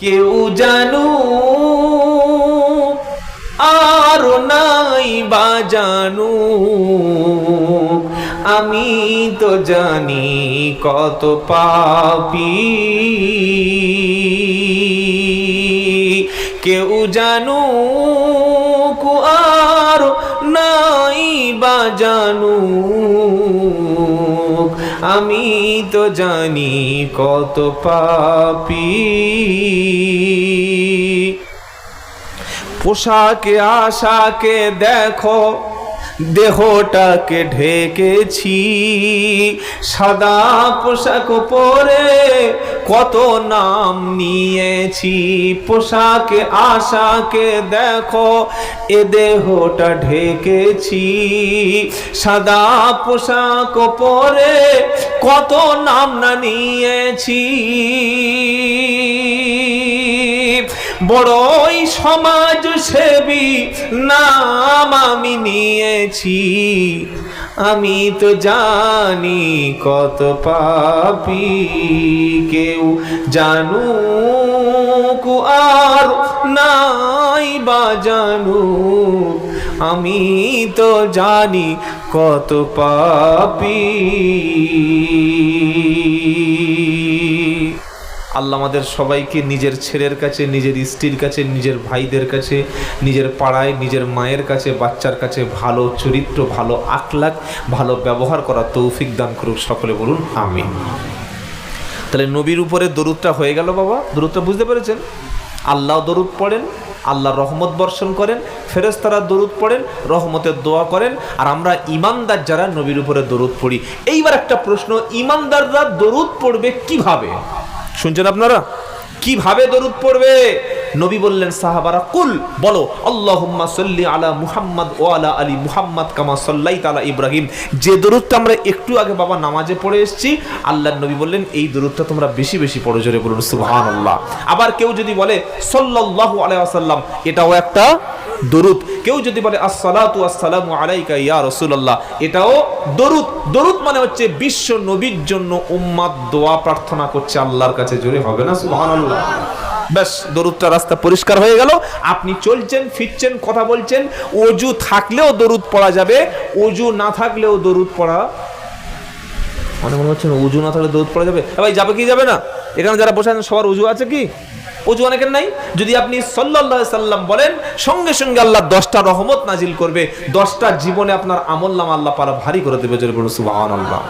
কেউ জানু আর নাই বা জানু, আমি তো জানি কত পাপী। কেউ জানু আর নাই বা জানু, আমি তো জানি কত পাপী। পোশাকে আশাকে দেখো, দেহটাকে ঢেকেছি, সাদা পোশাক পরে কত নাম নিয়েছি। পোশাকে আশাকে দেখো, এ দেহটা ঢেকেছি, সাদা পোশাক পরে কত নাম না নিয়েছি। বড়ই সমাজ সেবী নাম আমি নিয়েছি, আমি তো জানি কত পাপী। কেউ জানুক আর নাই বা জানুক, আমি তো জানি কত পাপী। আল্লাহ আমাদের সবাইকে নিজের ছেলের কাছে, নিজের স্ত্রীর কাছে, নিজের ভাইদের কাছে, নিজের পাড়ায়, নিজের মায়ের কাছে, বাচ্চার কাছে ভালো চরিত্র, ভালো আখলাক, ভালো ব্যবহার করার তৌফিক দান করুক। সকলে বলুন আমিন। তাহলে নবীর উপরে দরুদটা হয়ে গেল বাবা। দরুদটা বুঝতে পেরেছেন? আল্লাহ দরুদ পড়েন, আল্লাহ রহমত বর্ষণ করেন, ফেরেশতারা দরুদ পড়েন, রহমতের দোয়া করেন, আর আমরা ইমানদার যারা নবীর উপরে দরুদ পড়ি। এইবার একটা প্রশ্ন, ইমানদাররা দরুদ পড়বে কিভাবে? শুনছেন আপনারা? কিভাবে দরুদ পড়বে? নবী বললেন সাহাবারা, কুল বলো, আল্লাহুম্মা সাল্লি আলা মুহাম্মদ ওয়া আলা আলি মুহাম্মদ কামা সাল্লাইতা আলা ইব্রাহিম। যে দরুদটা আমরা একটু আগে বাবা নামাজে পড়ে এসেছি, আল্লাহর নবী বললেন এই দরুদটা তোমরা বেশি বেশি পড়ো, জোরে বলুন সুবহানাল্লাহ। আবার কেউ যদি বলে সাল্লাল্লাহু আলাইহি ওয়াসাল্লাম, এটাও একটা দরুদ। কেউ যদি বলে আসসালাতু ওয়াসসালামু আলাইকা ইয়া রাসূলুল্লাহ, এটাও দরুদ। দরুদ মানে হচ্ছে বিশ্ব নবীর জন্য উম্মাত দোয়া প্রার্থনা করছে আল্লাহর কাছে, জোরে হবে না সুবহানাল্লাহ। ব্যাস, দরুদটা রাস্তা পরিষ্কার হয়ে গেল। আপনি চলছেন, ফিরছেন, কথা বলছেন, ওযু থাকলেও দরুদ পড়া যাবে, ওযু না থাকলেও দরুদ পড়া। মনে হচ্ছে ওযু না থাকলে দরুদ পড়া যাবে? ভাই যাবে কি যাবে না? এখানে যারা বসে আছেন সবার ওযু আছে কি? ওযু অনেকের নাই। যদি আপনি সাল্লাল্লাহু আলাইহি সাল্লাম বলেন, সঙ্গে সঙ্গে আল্লাহ 10টা রহমত নাজিল করবে, 10টা জীবনে আপনার আমলনামা আল্লাহ পারা ভারী করে দেবে, জোরে বলুন সুবহানাল্লাহ।